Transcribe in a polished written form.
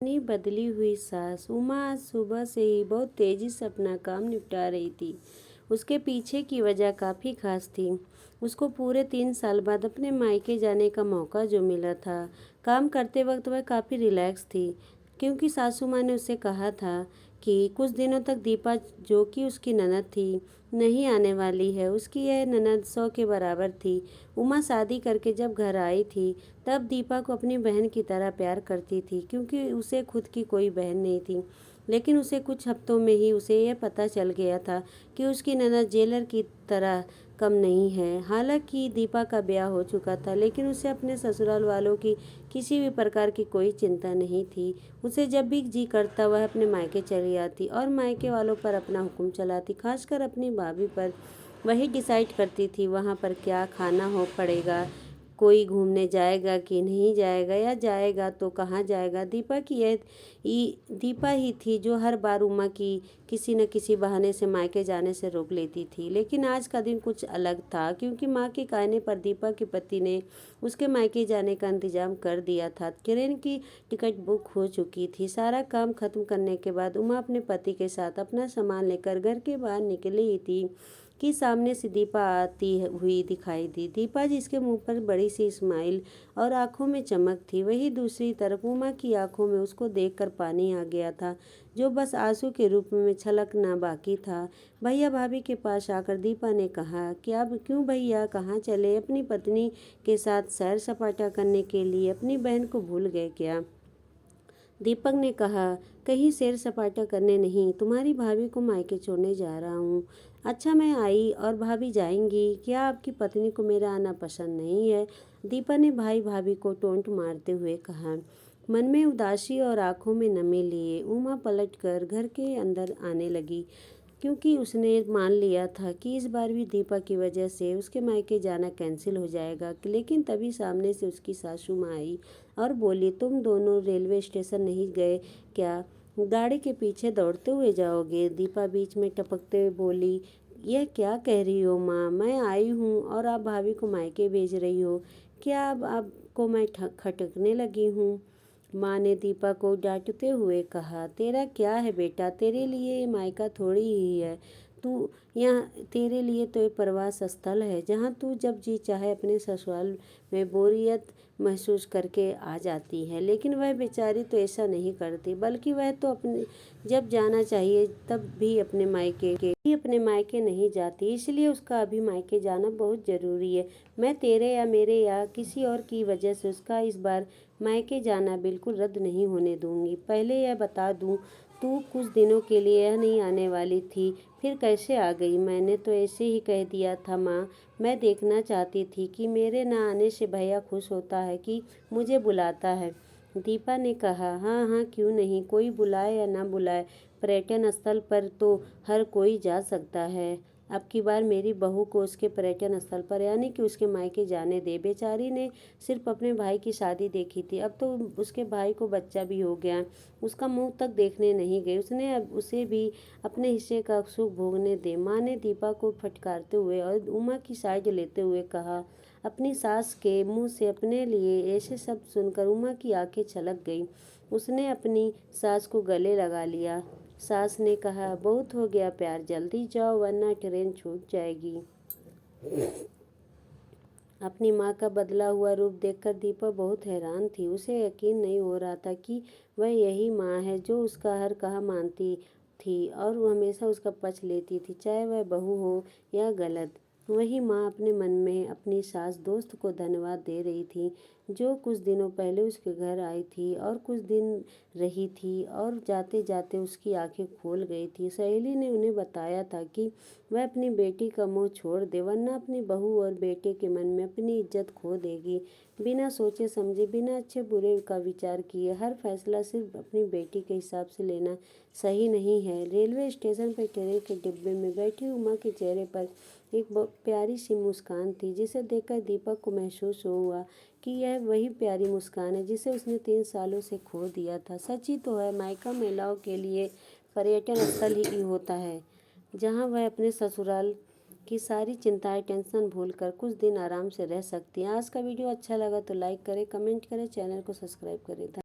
अपनी बदली हुई सास उमा आज सुबह से ही बहुत तेजी से अपना काम निपटा रही थी। उसके पीछे की वजह काफ़ी खास थी। उसको पूरे 3 साल बाद अपने मायके जाने का मौका जो मिला था। काम करते वक्त वह काफ़ी रिलैक्स थी, क्योंकि सासू माँ ने उससे कहा था कि कुछ दिनों तक दीपा, जो कि उसकी ननद थी, नहीं आने वाली है। उसकी यह ननद 100 के बराबर थी। उमा शादी करके जब घर आई थी, तब दीपा को अपनी बहन की तरह प्यार करती थी, क्योंकि उसे खुद की कोई बहन नहीं थी। लेकिन उसे कुछ हफ्तों में ही उसे यह पता चल गया था कि उसकी ननद जेलर की तरह कम नहीं है। हालांकि दीपा का ब्याह हो चुका था, लेकिन उसे अपने ससुराल वालों की किसी भी प्रकार की कोई चिंता नहीं थी। उसे जब भी जी करता वह अपने मायके चली आती और मायके वालों पर अपना हुक्म चलाती, खासकर अपनी भाभी पर। वही डिसाइड करती थी वहाँ पर क्या खाना हो पड़ेगा, कोई घूमने जाएगा कि नहीं जाएगा, या जाएगा तो कहाँ जाएगा। दीपा ही थी जो हर बार उमा की किसी न किसी बहाने से मायके जाने से रोक लेती थी। लेकिन आज का दिन कुछ अलग था, क्योंकि माँ के कहने पर दीपा के पति ने उसके मायके जाने का इंतजाम कर दिया था। ट्रेन की टिकट बुक हो चुकी थी। सारा काम खत्म करने के बाद उमा अपने पति के साथ अपना सामान लेकर घर के बाहर निकली ही थी कि सामने से दीपा आती हुई दिखाई दी। दीपा, जिसके मुंह पर बड़ी सी स्माइल और आंखों में चमक थी, वही दूसरी तरफ उमा की आंखों में उसको देखकर पानी आ गया था, जो बस आंसू के रूप में छलकना बाकी था। भैया भाभी के पास आकर दीपा ने कहा कि अब क्यों भैया, कहाँ चले? अपनी पत्नी के साथ सैर सपाटा करने के लिए अपनी बहन को भूल गए क्या? दीपक ने कहा, कहीं सैर सपाटा करने नहीं, तुम्हारी भाभी को मायके छोड़ने जा रहा हूँ। अच्छा, मैं आई और भाभी जाएंगी, क्या आपकी पत्नी को मेरा आना पसंद नहीं है? दीपा ने भाई भाभी को टोंट मारते हुए कहा। मन में उदासी और आंखों में नमी लिए उमा पलटकर घर के अंदर आने लगी, क्योंकि उसने मान लिया था कि इस बार भी दीपा की वजह से उसके मायके जाना कैंसिल हो जाएगा। लेकिन तभी सामने से उसकी सासू माँ आई और बोली, तुम दोनों रेलवे स्टेशन नहीं गए क्या? गाड़ी के पीछे दौड़ते हुए जाओगे? दीपा बीच में टपकते हुए बोली, यह क्या कह रही हो माँ? मैं आई हूँ और आप भाभी को मायके भेज रही हो? क्या अब आपको मैं खटकने लगी हूँ? माँ ने दीपा को डांटते हुए कहा, तेरा क्या है बेटा, तेरे लिए ये मायका थोड़ी ही है। तू यहाँ, तेरे लिए तो ये प्रवास स्थल है, जहाँ तू जब जी चाहे अपने ससुराल में बोरियत महसूस करके आ जाती है। लेकिन वह बेचारी तो ऐसा नहीं करती, बल्कि वह तो अपने जब जाना चाहिए तब भी अपने मायके नहीं जाती। इसलिए उसका अभी मायके जाना बहुत ज़रूरी है। मैं तेरे या मेरे या किसी और की वजह से उसका इस बार मायके जाना बिल्कुल रद्द नहीं होने दूंगी। पहले यह बता दूं, तू कुछ दिनों के लिए यह नहीं आने वाली थी, फिर कैसे आ गई? मैंने तो ऐसे ही कह दिया था माँ। मैं देखना चाहती थी कि मेरे ना आने से भैया खुश होता है कि मुझे बुलाता है। दीपा ने कहा, हाँ हाँ, क्यों नहीं, कोई बुलाए या ना बुलाए, पर्यटन स्थल पर तो हर कोई जा सकता है। अब की बार मेरी बहू को उसके पर्यटन स्थल पर, यानी कि उसके मायके जाने दे। बेचारी ने सिर्फ अपने भाई की शादी देखी थी, अब तो उसके भाई को बच्चा भी हो गया। उसका मुंह तक देखने नहीं गई। उसने अब उसे भी अपने हिस्से का सुख भोगने दे। माँ ने दीपा को फटकारते हुए और उमा की साइड लेते हुए कहा। अपनी सास के मुंह से अपने लिए ऐसे शब्द सुनकर उमा की आंखें छलक गई। उसने अपनी सास को गले लगा लिया। सास ने कहा, बहुत हो गया प्यार, जल्दी जाओ वरना ट्रेन छूट जाएगी। अपनी माँ का बदला हुआ रूप देखकर दीपा बहुत हैरान थी। उसे यकीन नहीं हो रहा था कि वह यही माँ है जो उसका हर कहा मानती थी और वो हमेशा उसका पक्ष लेती थी, चाहे वह बहू हो या गलत। वही माँ अपने मन में अपनी सास दोस्त को धन्यवाद दे रही थी, जो कुछ दिनों पहले उसके घर आई थी और कुछ दिन रही थी और जाते जाते उसकी आंखें खोल गई थी। सहेली ने उन्हें बताया था कि वह अपनी बेटी का मुंह छोड़ दे, वरना अपनी बहू और बेटे के मन में अपनी इज्जत खो देगी। बिना सोचे समझे, बिना अच्छे बुरे का विचार किए हर फैसला सिर्फ अपनी बेटी के हिसाब से लेना सही नहीं है। रेलवे स्टेशन पर ट्रेन के डिब्बे में बैठी उमा के चेहरे पर एक प्यारी सी मुस्कान थी, जिसे देखकर दीपक को महसूस हुआ कि यह वही प्यारी मुस्कान है जिसे उसने 3 सालों से खो दिया था। सच ही तो है, मायका महिलाओं के लिए पर्यटन स्थल ही होता है, जहाँ वह अपने ससुराल की सारी चिंताएं, टेंशन भूलकर कुछ दिन आराम से रह सकती हैं। आज का वीडियो अच्छा लगा तो लाइक करें, कमेंट करें, चैनल को सब्सक्राइब करें।